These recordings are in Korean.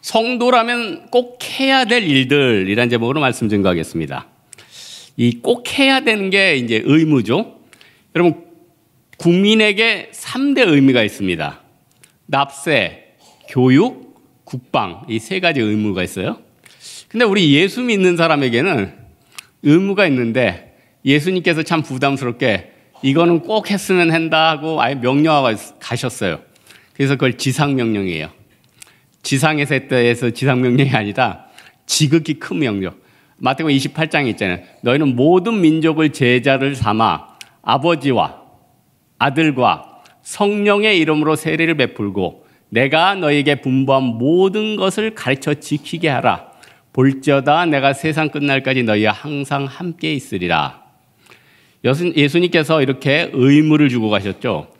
성도라면 꼭 해야 될 일들이란 제목으로 말씀 증거하겠습니다. 이 꼭 해야 되는 게 이제 의무죠. 여러분, 국민에게 3대 의무가 있습니다. 납세, 교육, 국방, 이 세 가지 의무가 있어요. 근데 우리 예수 믿는 사람에게는 의무가 있는데 예수님께서 참 부담스럽게 이거는 꼭 했으면 한다 하고 아예 명령하고 가셨어요. 그래서 그걸 지상명령이에요. 지상에서 했다해서 지상명령이 아니라 지극히 큰 명령. 마태복음 28장에 있잖아요. 너희는 모든 민족을 제자를 삼아 아버지와 아들과 성령의 이름으로 세례를 베풀고 내가 너희에게 분부한 모든 것을 가르쳐 지키게 하라. 볼지어다 내가 세상 끝날까지 너희와 항상 함께 있으리라. 예수님께서 이렇게 의무를 주고 가셨죠.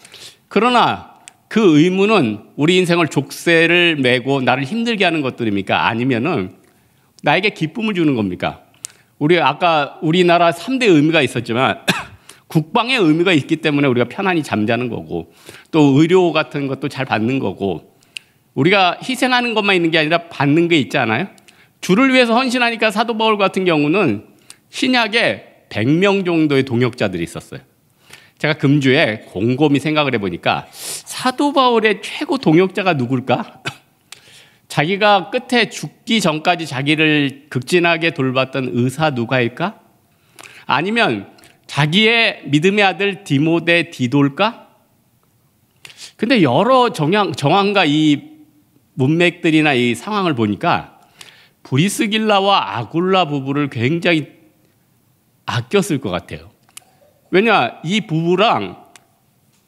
그러나 그 의무는 우리 인생을 족쇄를 메고 나를 힘들게 하는 것들입니까? 아니면은 나에게 기쁨을 주는 겁니까? 우리 아까 우리나라 3대 의무가 있었지만 국방의 의무가 있기 때문에 우리가 편안히 잠자는 거고 또 의료 같은 것도 잘 받는 거고 우리가 희생하는 것만 있는 게 아니라 받는 게 있지 않아요? 주를 위해서 헌신하니까 사도 바울 같은 경우는 신약에 100명 정도의 동역자들이 있었어요. 제가 금주에 곰곰이 생각을 해보니까 사도 바울의 최고 동역자가 누굴까? 자기가 끝에 죽기 전까지 자기를 극진하게 돌봤던 의사 누가일까? 아니면 자기의 믿음의 아들 디모데 디도일까? 근데 여러 정황과 이 문맥들이나 이 상황을 보니까 브리스길라와 아굴라 부부를 굉장히 아꼈을 것 같아요. 왜냐, 이 부부랑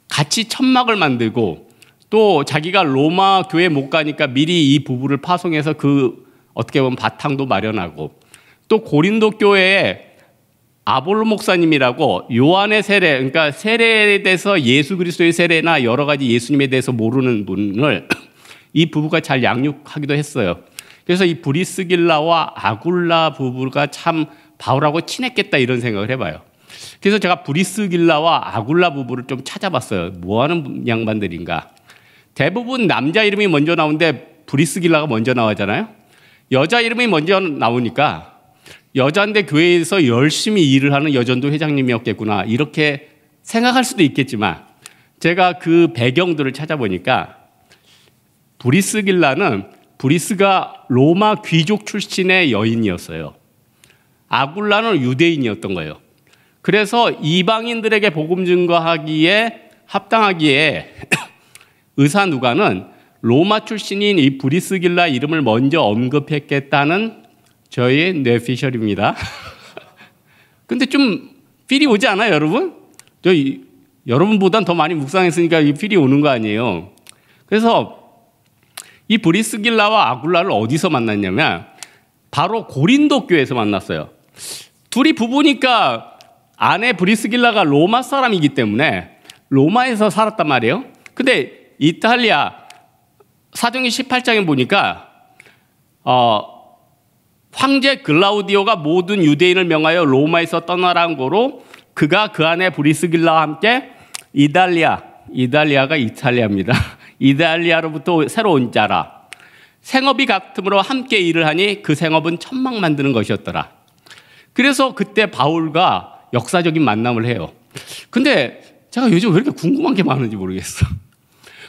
같이 천막을 만들고 또 자기가 로마 교회 못 가니까 미리 이 부부를 파송해서 그 어떻게 보면 바탕도 마련하고 또 고린도 교회에 아볼로 목사님이라고 요한의 세례, 그러니까 세례에 대해서 예수 그리스도의 세례나 여러 가지 예수님에 대해서 모르는 분을 이 부부가 잘 양육하기도 했어요. 그래서 이 브리스길라와 아굴라 부부가 참 바울하고 친했겠다 이런 생각을 해봐요. 그래서 제가 브리스길라와 아굴라 부부를 좀 찾아봤어요. 뭐하는 양반들인가. 대부분 남자 이름이 먼저 나오는데 브리스길라가 먼저 나오잖아요. 여자 이름이 먼저 나오니까 여자인데 교회에서 열심히 일을 하는 여전도 회장님이었겠구나 이렇게 생각할 수도 있겠지만 제가 그 배경들을 찾아보니까 브리스길라는 브리스가 로마 귀족 출신의 여인이었어요. 아굴라는 유대인이었던 거예요. 그래서 이방인들에게 복음 증거하기에 합당하기에 의사 누가는 로마 출신인 이 브리스길라 이름을 먼저 언급했겠다는 저의 뇌피셜입니다. 근데 좀 필이 오지 않아요, 여러분? 여러분보단 더 많이 묵상했으니까 이 필이 오는 거 아니에요. 그래서 이 브리스길라와 아굴라를 어디서 만났냐면 바로 고린도 교회에서 만났어요. 둘이 부부니까 아내 브리스길라가 로마 사람이기 때문에 로마에서 살았단 말이에요. 근데 이탈리아 사도행전 18장에 보니까 황제 글라우디오가 모든 유대인을 명하여 로마에서 떠나라는 거로 그가 그 안에 브리스길라와 함께 이달리아가 이탈리아입니다. 이달리아로부터 새로 온 자라. 생업이 같으므로 함께 일을 하니 그 생업은 천막 만드는 것이었더라. 그래서 그때 바울과 역사적인 만남을 해요. 근데 제가 요즘 왜 이렇게 궁금한 게 많은지 모르겠어.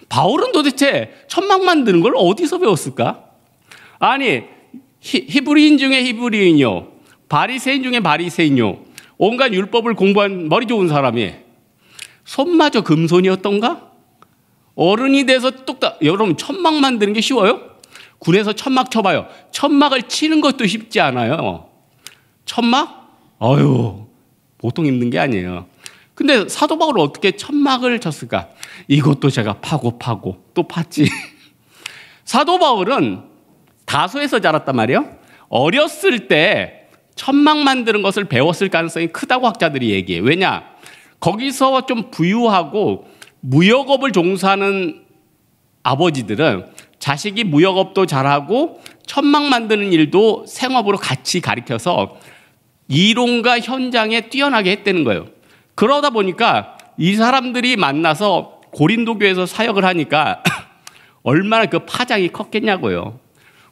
바울은 도대체 천막 만드는 걸 어디서 배웠을까? 아니 히브리인 중에 히브리인이요, 바리새인 중에 바리새인이요, 온갖 율법을 공부한 머리 좋은 사람이 손마저 금손이었던가? 어른이 돼서 뚝딱. 여러분 천막 만드는 게 쉬워요? 군에서 천막 쳐봐요. 천막을 치는 것도 쉽지 않아요. 천막? 아유, 보통 힘든 게 아니에요. 근데 사도 바울은 어떻게 천막을 쳤을까? 이것도 제가 파고 또 팠지. 사도 바울은 다소에서 자랐단 말이에요. 어렸을 때 천막 만드는 것을 배웠을 가능성이 크다고 학자들이 얘기해요. 왜냐? 거기서 좀 부유하고 무역업을 종사하는 아버지들은 자식이 무역업도 잘하고 천막 만드는 일도 생업으로 같이 가르쳐서 이론과 현장에 뛰어나게 했다는 거예요. 그러다 보니까 이 사람들이 만나서 고린도 교회에서 사역을 하니까 얼마나 그 파장이 컸겠냐고요.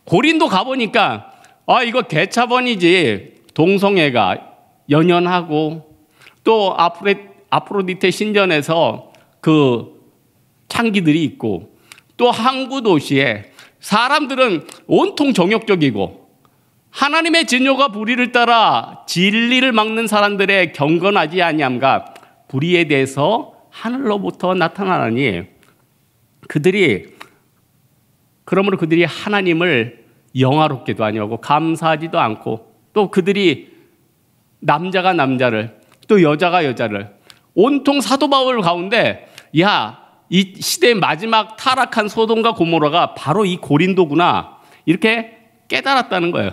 고린도 가보니까 이거 개차번이지. 동성애가 연연하고 또 아프로디테 신전에서 그 창기들이 있고 또 항구 도시에 사람들은 온통 정욕적이고 하나님의 진노가 불의를 따라 진리를 막는 사람들의 경건하지 아니함과 불의에 대해서 하늘로부터 나타나니 그러므로 그들이 하나님을 영화롭게도 아니하고 감사하지도 않고 또 그들이 남자가 남자를 또 여자가 여자를 온통 사도 바울 가운데 이 시대의 마지막 타락한 소돔과 고모라가 바로 이 고린도구나 이렇게 깨달았다는 거예요.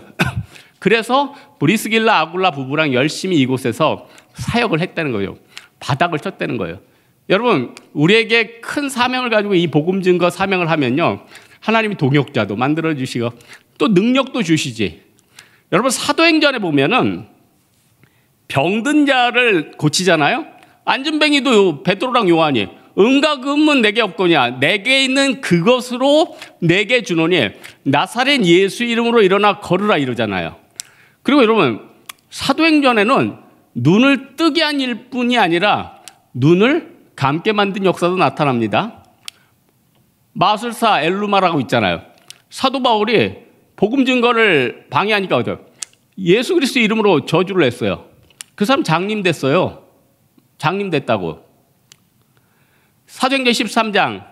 그래서 브리스길라 아굴라 부부랑 열심히 이곳에서 사역을 했다는 거예요. 바닥을 쳤다는 거예요. 여러분 우리에게 큰 사명을 가지고 이 복음 증거 사명을 하면요 하나님이 동역자도 만들어 주시고 또 능력도 주시지. 여러분 사도행전에 보면은 병든 자를 고치잖아요. 안진뱅이도 베드로랑 요한이 은과 금은 내게 없거냐 내게 있는 그것으로 내게 주노니 나사렛 예수 이름으로 일어나 걸으라 이러잖아요. 그리고 여러분 사도행전에는 눈을 뜨게 한 일뿐이 아니라 눈을 감게 만든 역사도 나타납니다. 마술사 엘루마라고 있잖아요. 사도 바울이 복음 증거를 방해하니까 예수 그리스도 이름으로 저주를 했어요. 그 사람 장림됐어요. 장림됐다고. 사도행전 13장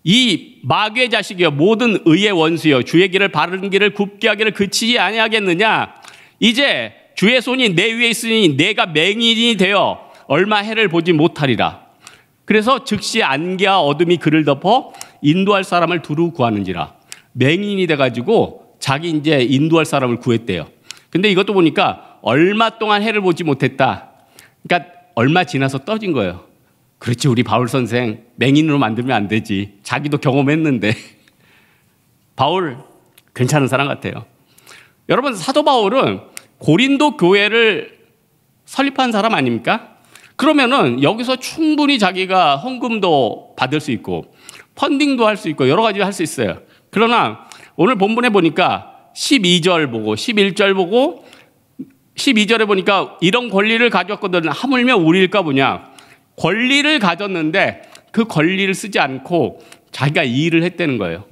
이 마귀의 자식이여 모든 의의 원수여 주의 길을 바른 길을 굽게 하기를 그치지 아니하겠느냐. 이제 주의 손이 내 위에 있으니 내가 맹인이 되어 얼마 해를 보지 못하리라. 그래서 즉시 안개와 어둠이 그를 덮어 인도할 사람을 두루 구하는지라. 맹인이 돼가지고 자기 이제 인도할 사람을 구했대요. 근데 이것도 보니까 얼마 동안 해를 보지 못했다. 그러니까 얼마 지나서 떠진 거예요. 그렇지 우리 바울 선생 맹인으로 만들면 안 되지. 자기도 경험했는데. 바울 괜찮은 사람 같아요. 여러분 사도 바울은 고린도 교회를 설립한 사람 아닙니까? 그러면은 여기서 충분히 자기가 헌금도 받을 수 있고 펀딩도 할 수 있고 여러 가지 할 수 있어요. 그러나 오늘 본문에 보니까 12절 보고 11절 보고 12절에 보니까 이런 권리를 가졌거든 하물며 우리일까 보냐. 권리를 가졌는데 그 권리를 쓰지 않고 자기가 이 일을 했다는 거예요.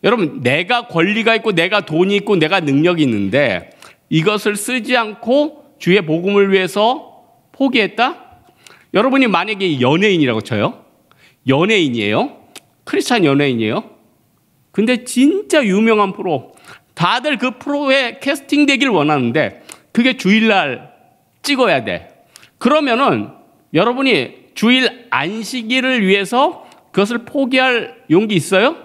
여러분 내가 권리가 있고 내가 돈이 있고 내가 능력이 있는데 이것을 쓰지 않고 주의 복음을 위해서 포기했다? 여러분이 만약에 연예인이라고 쳐요. 연예인이에요. 크리스찬 연예인이에요. 근데 진짜 유명한 프로. 다들 그 프로에 캐스팅 되길 원하는데 그게 주일날 찍어야 돼. 그러면은 여러분이 주일 안식일을 위해서 그것을 포기할 용기 있어요?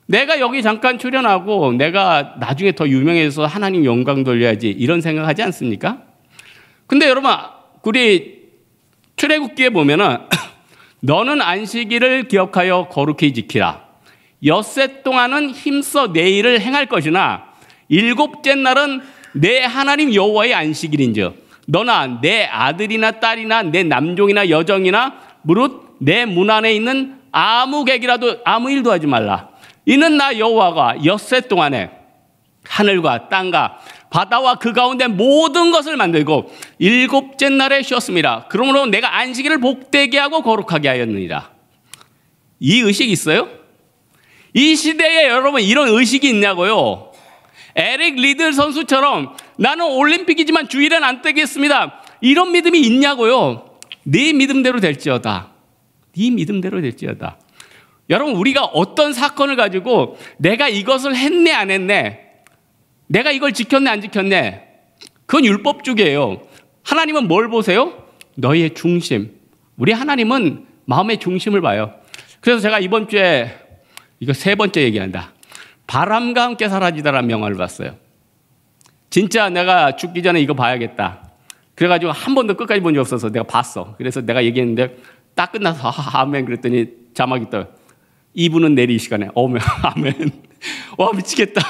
내가 여기 잠깐 출연하고 내가 나중에 더 유명해서 하나님 영광 돌려야지 이런 생각하지 않습니까? 근데 여러분 우리 출애굽기에 보면은 너는 안식일을 기억하여 거룩히 지키라. 엿새 동안은 힘써 내 일을 행할 것이나 일곱째 날은 내 하나님 여호와의 안식일인즉 너나 내 아들이나 딸이나 내 남종이나 여종이나 무릇 내 문 안에 있는 아무 객이라도 아무 일도 하지 말라. 이는 나 여호와가 엿새 동안에 하늘과 땅과 바다와 그 가운데 모든 것을 만들고 일곱째 날에 쉬었습니다. 그러므로 내가 안식일을 복되게 하고 거룩하게 하였느니라. 이 의식이 있어요? 이 시대에 여러분 이런 의식이 있냐고요? 에릭 리들 선수처럼 나는 올림픽이지만 주일엔 안 뛰겠습니다. 이런 믿음이 있냐고요? 네 믿음대로 될지어다. 네 믿음대로 될지어다. 여러분 우리가 어떤 사건을 가지고 내가 이것을 했네 안 했네, 내가 이걸 지켰네 안 지켰네, 그건 율법주의예요. 하나님은 뭘 보세요? 너의 중심. 우리 하나님은 마음의 중심을 봐요. 그래서 제가 이번 주에 이거 세 번째 얘기한다. 바람과 함께 사라지다라는 영화를 봤어요. 진짜 내가 죽기 전에 이거 봐야겠다. 그래가지고 한 번도 끝까지 본 적 없어서 내가 봤어. 그래서 내가 얘기했는데 딱 끝나서 아멘 그랬더니 자막이 떠요. 이분은 내일 이 시간에 아멘. 와 미치겠다.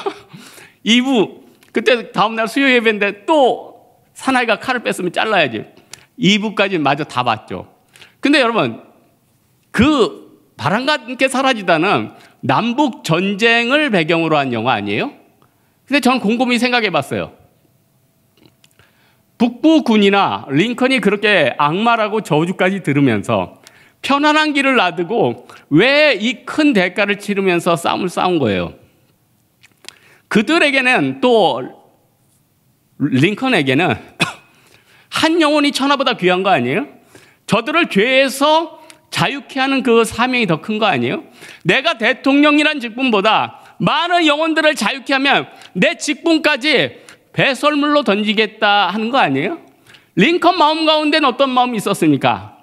2부 그때 다음날 수요 예배인데 또 사나이가 칼을 뺐으면 잘라야지. 2부까지 마저 다 봤죠. 근데 여러분 그 바람과 함께 사라지다는 남북 전쟁을 배경으로 한 영화 아니에요? 근데 저는 곰곰이 생각해 봤어요. 북부군이나 링컨이 그렇게 악마라고 저주까지 들으면서 편안한 길을 놔두고 왜 이 큰 대가를 치르면서 싸움을 싸운 거예요? 그들에게는 또 링컨에게는 한 영혼이 천하보다 귀한 거 아니에요? 저들을 죄에서 자유케 하는 그 사명이 더 큰 거 아니에요? 내가 대통령이란 직분보다 많은 영혼들을 자유케 하면 내 직분까지 배설물로 던지겠다 하는 거 아니에요? 링컨 마음 가운데는 어떤 마음이 있었습니까?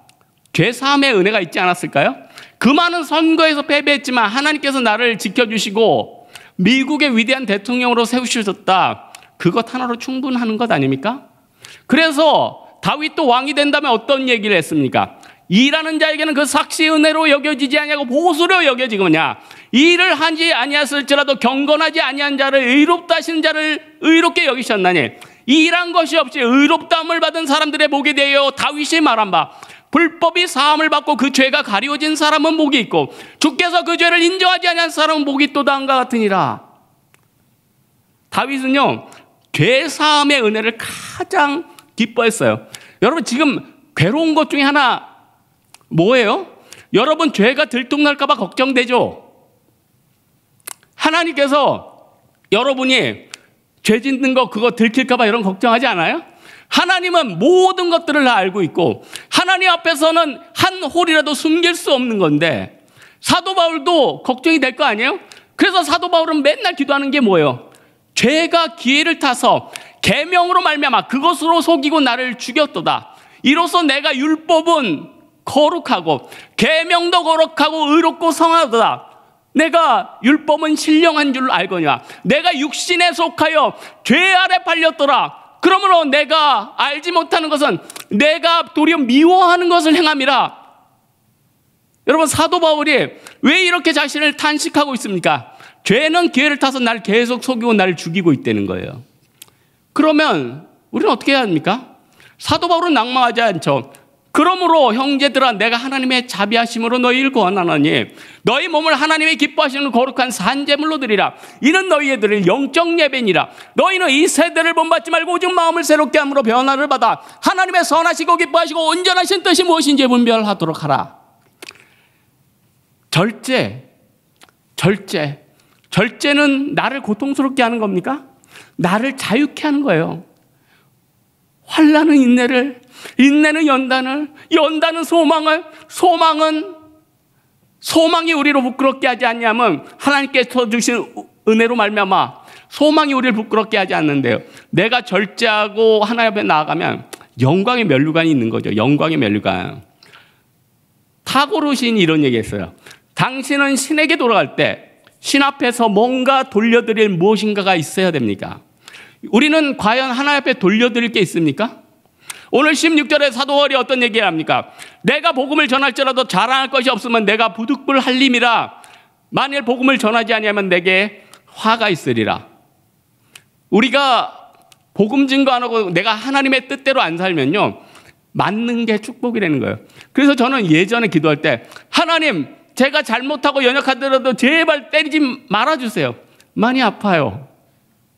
죄사함의 은혜가 있지 않았을까요? 그 많은 선거에서 패배했지만 하나님께서 나를 지켜주시고 미국의 위대한 대통령으로 세우셨다. 그것 하나로 충분한 것 아닙니까? 그래서 다윗도 왕이 된다면 어떤 얘기를 했습니까? 일하는 자에게는 그 삭시 은혜로 여겨지지 아니하고 보수로 여겨지거냐. 일을 하지 아니했을지라도 경건하지 아니한 자를 의롭다 하시는 자를 의롭게 여기셨나니 일한 것이 없이 의롭다함을 받은 사람들의 복이 되어 다윗이 말한 바 불법이 사함을 받고 그 죄가 가리워진 사람은 복이 있고 주께서 그 죄를 인정하지 아니한 사람은 복이 또 다음과 같으니라. 다윗은요 죄 사함의 은혜를 가장 기뻐했어요. 여러분 지금 괴로운 것 중에 하나 뭐예요? 여러분 죄가 들통날까 봐 걱정되죠. 하나님께서 여러분이 죄 짓는 거 그거 들킬까 봐 이런 걱정하지 않아요? 하나님은 모든 것들을 다 알고 있고 하나님 앞에서는 한 홀이라도 숨길 수 없는 건데 사도 바울도 걱정이 될 거 아니에요? 그래서 사도 바울은 맨날 기도하는 게 뭐예요? 죄가 기회를 타서 계명으로 말미암아 그것으로 속이고 나를 죽였도다. 이로써 내가 율법은 거룩하고 계명도 거룩하고 의롭고 성하도다. 내가 율법은 신령한 줄 알거냐. 내가 육신에 속하여 죄 아래 팔렸더라. 그러므로 내가 알지 못하는 것은 내가 도리어 미워하는 것을 행함이라. 여러분 사도 바울이 왜 이렇게 자신을 탄식하고 있습니까? 죄는 기회를 타서 나를 계속 속이고 나를 죽이고 있다는 거예요. 그러면 우리는 어떻게 해야 합니까? 사도 바울은 낭망하지 않죠. 그러므로 형제들아 내가 하나님의 자비하심으로 너희를 구원하노니 너희 몸을 하나님의 기뻐하시는 거룩한 산제물로 드리라. 이는 너희의 드릴 영적 예배니라. 너희는 이 세대를 본받지 말고 오직 마음을 새롭게 함으로 변화를 받아 하나님의 선하시고 기뻐하시고 온전하신 뜻이 무엇인지 분별하도록 하라. 절제는 나를 고통스럽게 하는 겁니까? 나를 자유케 하는 거예요. 환난은 인내는 연단은 소망이 우리를 부끄럽게 하지 않냐면 하나님께서 주신 은혜로 말미암아 소망이 우리를 부끄럽게 하지 않는데요. 내가 절제하고 하나님 앞에 나아가면 영광의 면류관이 있는 거죠. 영광의 면류관. 타고르 시인이 이런 얘기했어요. 당신은 신에게 돌아갈 때 신 앞에서 뭔가 돌려드릴 무엇인가가 있어야 됩니까? 우리는 과연 하나님 앞에 돌려드릴 게 있습니까? 오늘 16절에 사도 바울이 어떤 얘기를 합니까? 내가 복음을 전할지라도 자랑할 것이 없으면 내가 부득불 할림이라. 만일 복음을 전하지 아니하면 내게 화가 있으리라. 우리가 복음 증거 안 하고 내가 하나님의 뜻대로 안 살면요 맞는 게 축복이라는 거예요. 그래서 저는 예전에 기도할 때 하나님 제가 잘못하고 연약하더라도 제발 때리지 말아주세요. 많이 아파요.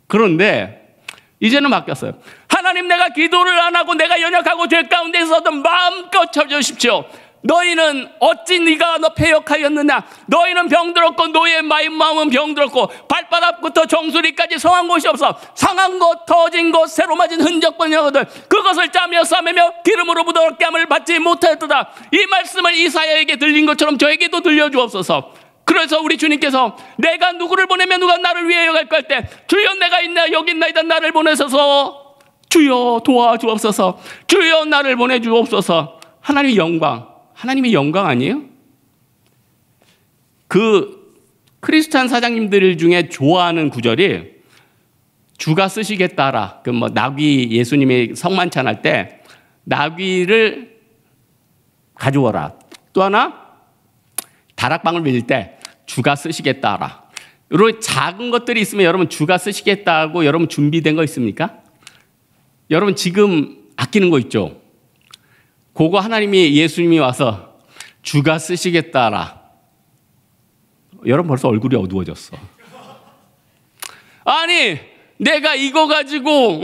그런데 이제는 바뀌었어요. 하나님 내가 기도를 안 하고 내가 연약하고 죄 가운데 있어도 마음껏 쳐주십시오. 너희는 어찌 네가 너 패역하였느냐. 너희는 병들었고 너희의 마음은 병들었고 발바닥부터 정수리까지 성한 곳이 없어. 상한 곳 터진 곳 새로 맞은 흔적뿐이거든. 그것을 짜며 싸매며 기름으로 부드럽게 함을 받지 못하였도다. 이 말씀을 이사야에게 들린 것처럼 저에게도 들려주옵소서. 그래서 우리 주님께서 내가 누구를 보내면 누가 나를 위해 갈까 할 때 주여 내가 있나 여기 있나이다 나를 보내소서. 주여 도와주옵소서. 주여 나를 보내주옵소서. 하나님의 영광 아니에요? 그 크리스찬 사장님들 중에 좋아하는 구절이 주가 쓰시겠다라. 그 뭐 나귀 예수님이 성만찬 할 때 나귀를 가져오라. 또 하나 다락방을 빌릴 때 주가 쓰시겠다라. 이런 작은 것들이 있으면 여러분 주가 쓰시겠다고 여러분 준비된 거 있습니까? 여러분 지금 아끼는 거 있죠? 그거 하나님이 예수님이 와서 주가 쓰시겠다라. 여러분 벌써 얼굴이 어두워졌어. 아니 내가 이거 가지고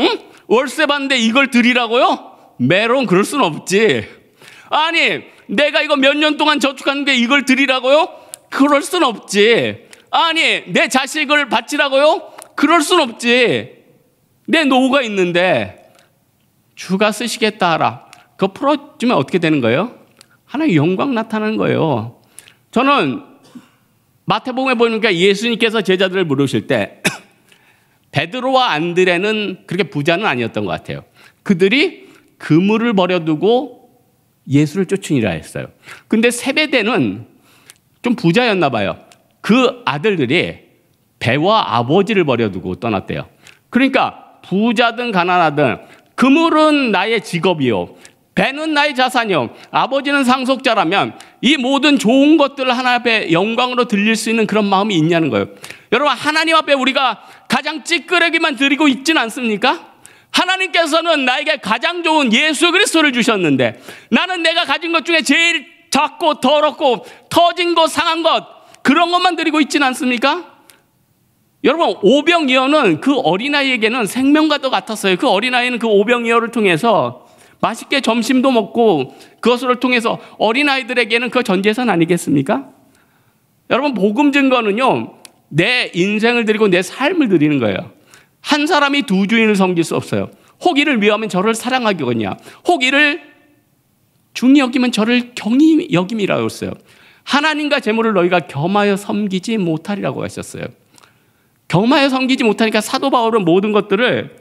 월세 받는데 이걸 드리라고요? 메론 그럴 순 없지. 아니 내가 이거 몇 년 동안 저축하는데 이걸 드리라고요? 그럴 순 없지. 아니 내 자식을 바치라고요? 그럴 순 없지. 내 노후가 있는데 주가 쓰시겠다 하라. 그거 풀어주면 어떻게 되는 거예요? 하나님의 영광 나타나는 거예요. 저는 마태복음에 보니까 예수님께서 제자들을 부르실 때 베드로와 안드레는 그렇게 부자는 아니었던 것 같아요. 그들이 그물을 버려두고 예수를 쫓으니라 했어요. 근데 세베대는 좀 부자였나 봐요. 그 아들들이 배와 아버지를 버려두고 떠났대요. 그러니까 부자든 가난하든 그물은 나의 직업이요, 배는 나의 자산이요, 아버지는 상속자라면 이 모든 좋은 것들을 하나님 앞에 영광으로 드릴 수 있는 그런 마음이 있냐는 거예요. 여러분 하나님 앞에 우리가 가장 찌끄레기만 드리고 있지는 않습니까? 하나님께서는 나에게 가장 좋은 예수 그리스도를 주셨는데 나는 내가 가진 것 중에 제일 작고 더럽고 터진 것 상한 것 그런 것만 드리고 있지는 않습니까? 여러분 오병이어는 그 어린아이에게는 생명과도 같았어요. 그 어린아이는 그 오병이어를 통해서 맛있게 점심도 먹고 그것을 통해서 어린아이들에게는 그 전재산 아니겠습니까? 여러분 복음 증거는요 내 인생을 드리고 내 삶을 드리는 거예요. 한 사람이 두 주인을 섬길 수 없어요. 혹 이를 미워하면 저를 사랑하겠냐, 혹 이를 중히 여기면 저를 경히 여김이라고 했어요. 하나님과 재물을 너희가 겸하여 섬기지 못하리라고 하셨어요. 겸하여 섬기지 못하니까 사도 바울은 모든 것들을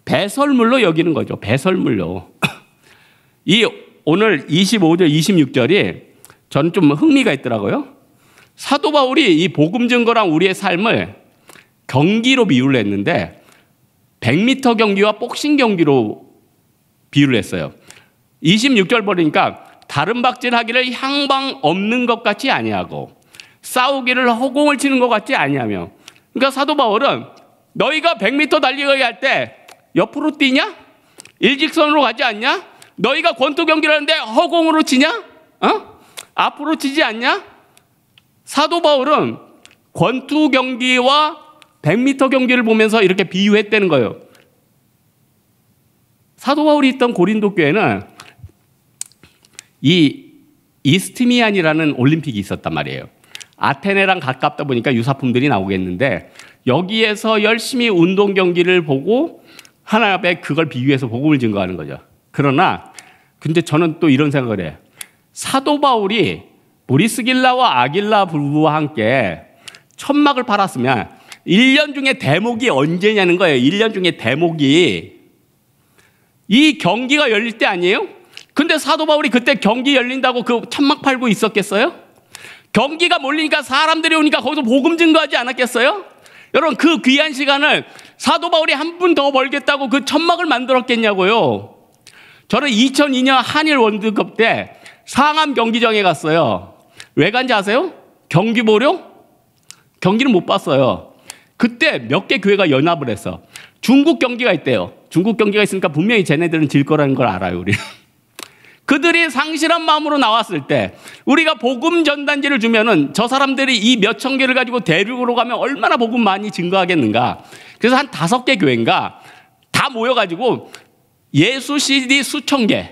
배설물로 여기는 거죠. 배설물로. 이 오늘 25절 26절이 저는 좀 흥미가 있더라고요. 사도 바울이 이 복음 증거랑 우리의 삶을 경기로 비유를 했는데 100m 경기와 복싱 경기로 비유를 했어요. 26절 보니까 다른 박질하기를 향방 없는 것 같이 아니하고 싸우기를 허공을 치는 것 같이 아니하며. 그러니까 사도 바울은 너희가 100m 달리기 할 때 옆으로 뛰냐? 일직선으로 가지 않냐? 너희가 권투 경기를 하는데 허공으로 치냐? 앞으로 치지 않냐? 사도 바울은 권투 경기와 100m 경기를 보면서 이렇게 비유했다는 거예요. 사도 바울이 있던 고린도 교회는 이 이스트미안이라는 올림픽이 있었단 말이에요. 아테네랑 가깝다 보니까 유사품들이 나오겠는데 여기에서 열심히 운동 경기를 보고 하나님 앞에 그걸 비유해서 복음을 증거하는 거죠. 그러나 근데 저는 또 이런 생각을 해요. 사도 바울이 브리스길라와 아길라 부부와 함께 천막을 팔았으면 1년 중에 대목이 언제냐는 거예요. 1년 중에 대목이 이 경기가 열릴 때 아니에요? 근데 사도 바울이 그때 경기 열린다고 그 천막 팔고 있었겠어요? 경기가 몰리니까 사람들이 오니까 거기서 복음 증거하지 않았겠어요? 여러분 그 귀한 시간을 사도 바울이 한 분 더 벌겠다고 그 천막을 만들었겠냐고요. 저는 2002년 한일 월드컵 때 상암 경기장에 갔어요. 왜 간지 아세요? 경기 보려? 경기는 못 봤어요. 그때 몇 개 교회가 연합을 해서 중국 경기가 있대요. 중국 경기가 있으니까 분명히 쟤네들은 질 거라는 걸 알아요, 우리. 그들이 상실한 마음으로 나왔을 때 우리가 복음 전단지를 주면은 저 사람들이 이 몇천 개를 가지고 대륙으로 가면 얼마나 복음 많이 증거하겠는가. 그래서 한 5개 교회인가 다 모여가지고 예수 CD 수천 개,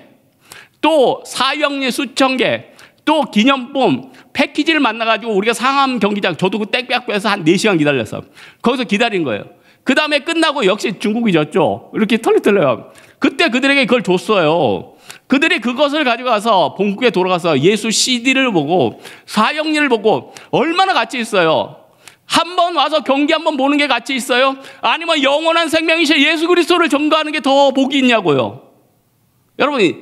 또 사형리 수천 개, 또 기념품 패키지를 만나가지고 우리가 상암 경기장, 저도 그 땡볕에서 한 4시간 기다렸어. 거기서 기다린 거예요. 그 다음에 끝나고 역시 중국이 졌죠. 이렇게 털리털려요. 그때 그들에게 그걸 줬어요. 그들이 그것을 가져가서 본국에 돌아가서 예수 CD를 보고 사형리를 보고 얼마나 가치 있어요. 한 번 와서 경기 한 번 보는 게 가치 있어요? 아니면 영원한 생명이신 예수 그리스도를 전가하는 게 더 복이 있냐고요. 여러분이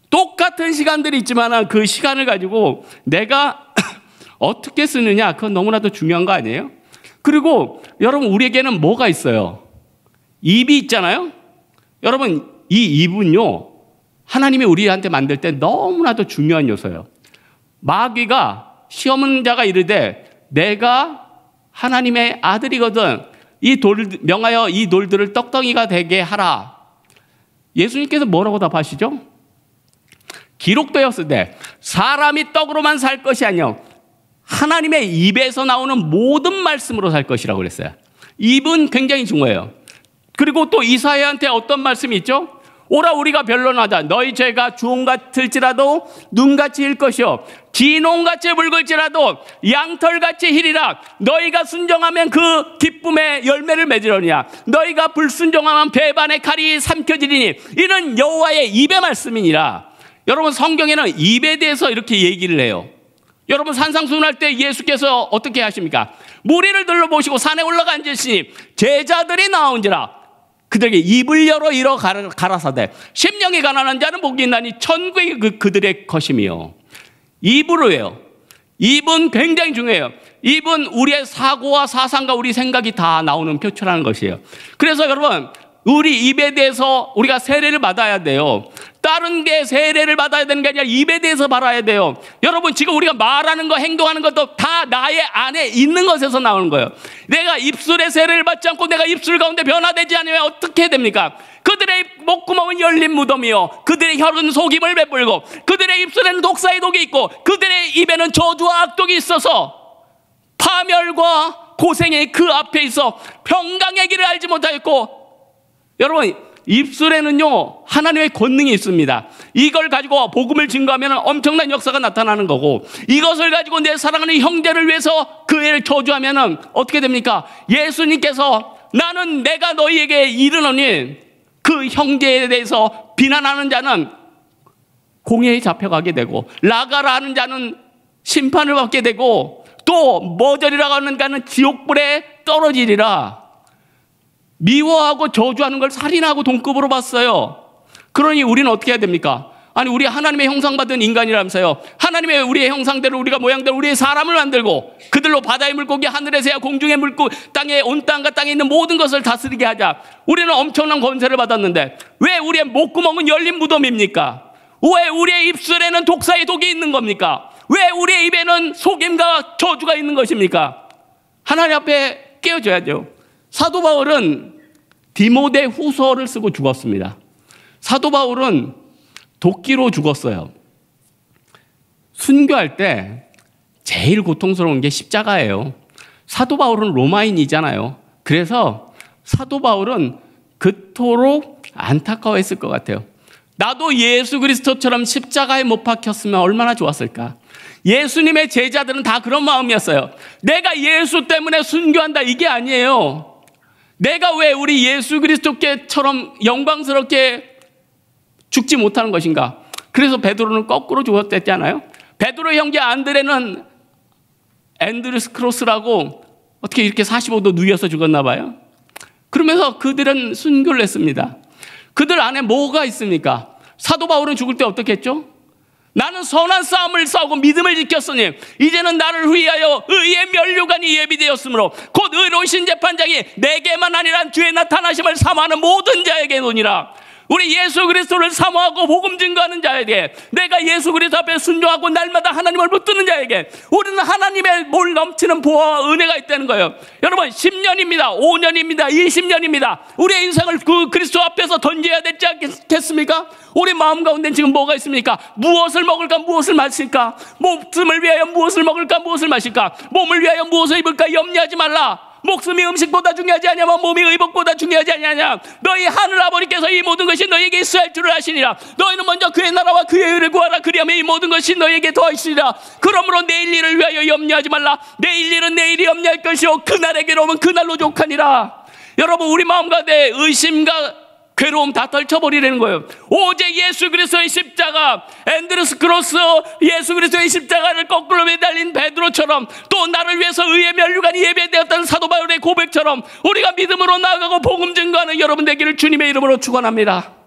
똑같은 시간들이 있지만 그 시간을 가지고 내가 어떻게 쓰느냐, 그건 너무나도 중요한 거 아니에요? 그리고 여러분 우리에게는 뭐가 있어요? 입이 있잖아요. 여러분 이 입은요 하나님이 우리한테 만들 때 너무나도 중요한 요소예요. 마귀가 시험은 자가 이르되 내가 하나님의 아들이거든 이 돌 명하여 이 돌들을 떡덩이가 되게 하라. 예수님께서 뭐라고 답하시죠? 기록되었을 때 사람이 떡으로만 살 것이 아니요 하나님의 입에서 나오는 모든 말씀으로 살 것이라고 그랬어요. 입은 굉장히 중요해요. 그리고 또 이사야한테 어떤 말씀이 있죠? 오라 우리가 변론하자. 너희 죄가 주홍 같을지라도 눈같이 일 것이요 진홍같이 붉을지라도 양털같이 희리라. 너희가 순종하면 그 기쁨의 열매를 맺으려니와 너희가 불순종하면 배반의 칼이 삼켜지리니 이는 여호와의 입의 말씀이니라. 여러분, 성경에는 입에 대해서 이렇게 얘기를 해요. 여러분, 산상수훈할 때 예수께서 어떻게 하십니까? 무리를 둘러보시고 산에 올라가 앉으시니 제자들이 나온지라 그들에게 입을 열어 이러 가라사대 심령이 가난한 자는 복이 있나니 천국이 그들의 것임이요. 입으로 해요. 입은 굉장히 중요해요. 입은 우리의 사고와 사상과 우리 생각이 다 나오는 표출하는 것이에요. 그래서 여러분, 우리 입에 대해서 우리가 세례를 받아야 돼요. 다른 게 세례를 받아야 되는 게 아니라 입에 대해서 받아야 돼요. 여러분, 지금 우리가 말하는 거, 행동하는 것도 다 나의 안에 있는 것에서 나오는 거예요. 내가 입술에 세례를 받지 않고 내가 입술 가운데 변화되지 않으면 어떻게 해야 됩니까? 그들의 목구멍은 열린 무덤이요 그들의 혀는 속임을 베풀고 그들의 입술에는 독사의 독이 있고 그들의 입에는 저주와 악독이 있어서 파멸과 고생이 그 앞에 있어 평강의 길을 알지 못하였고. 여러분, 입술에는요 하나님의 권능이 있습니다. 이걸 가지고 복음을 증거하면 엄청난 역사가 나타나는 거고, 이것을 가지고 내 사랑하는 형제를 위해서 그 애를 저주하면 어떻게 됩니까? 예수님께서 나는 내가 너희에게 이르노니 그 형제에 대해서 비난하는 자는 공회에 잡혀가게 되고 나가라 하는 자는 심판을 받게 되고 또 머저리라고 하는 자는 지옥불에 떨어지리라. 미워하고 저주하는 걸 살인하고 동급으로 봤어요. 그러니 우리는 어떻게 해야 됩니까? 아니, 우리 하나님의 형상받은 인간이라면서요. 하나님의 우리의 형상대로 우리가 모양대로 우리의 사람을 만들고 그들로 바다의 물고기, 하늘의 새와 공중의 물고 땅에 온 땅과 땅에 있는 모든 것을 다스리게 하자. 우리는 엄청난 권세를 받았는데 왜 우리의 목구멍은 열린 무덤입니까? 왜 우리의 입술에는 독사의 독이 있는 겁니까? 왜 우리의 입에는 속임과 저주가 있는 것입니까? 하나님 앞에 깨어져야죠. 사도 바울은 디모데 후서를 쓰고 죽었습니다. 사도 바울은 도끼로 죽었어요. 순교할 때 제일 고통스러운 게 십자가예요. 사도 바울은 로마인이잖아요. 그래서 사도 바울은 그토록 안타까워했을 것 같아요. 나도 예수 그리스도처럼 십자가에 못 박혔으면 얼마나 좋았을까. 예수님의 제자들은 다 그런 마음이었어요. 내가 예수 때문에 순교한다, 이게 아니에요. 내가 왜 우리 예수 그리스도께처럼 영광스럽게 죽지 못하는 것인가? 그래서 베드로는 거꾸로 죽었댔잖아요. 베드로 형제 안드레는 앤드루스 크로스라고 어떻게 이렇게 45도 누워서 죽었나 봐요. 그러면서 그들은 순교를 했습니다. 그들 안에 뭐가 있습니까? 사도 바울은 죽을 때 어떻게 했죠? 나는 선한 싸움을 싸우고 믿음을 지켰으니 이제는 나를 위하여 의의 면류관이 예비되었으므로 곧 의로우신 재판장이 내게만 아니라 주의 나타나심을 사모하는 모든 자에게 노니라. 우리 예수 그리스도를 사모하고 복음 증거하는 자에게, 내가 예수 그리스도 앞에 순종하고 날마다 하나님을 붙드는 자에게 우리는 하나님의 몰 넘치는 보호와 은혜가 있다는 거예요. 여러분, 10년입니다 5년입니다 20년입니다 우리의 인생을 그 그리스도 앞에서 던져야 되지 않겠습니까? 우리 마음 가운데 지금 뭐가 있습니까? 무엇을 먹을까, 무엇을 마실까? 목숨을 위하여 무엇을 먹을까, 무엇을 마실까? 몸을 위하여 무엇을 입을까? 염려하지 말라. 목숨이 음식보다 중요하지 않냐면 몸이 의복보다 중요하지 않냐. 너희 하늘 아버지께서 이 모든 것이 너희에게 있어야 할 줄을 아시니라. 너희는 먼저 그의 나라와 그의 의를 구하라. 그리하면 이 모든 것이 너희에게 더하시리라. 그러므로 내일 일을 위하여 염려하지 말라. 내일 일은 내일이 염려할 것이요 그날의 괴로움은 그날로 족하니라. 여러분, 우리 마음 가운데 의심과 괴로움 다 떨쳐버리라는 거예요. 오직 예수 그리스도의 십자가, 앤드루스 크로스 예수 그리스도의 십자가를 거꾸로 매달린 베드로처럼, 또 나를 위해서 의의 면류관이 예배되었다는 사도 바울의 고백처럼 우리가 믿음으로 나아가고 복음 증거하는 여러분 되기를 주님의 이름으로 축원합니다.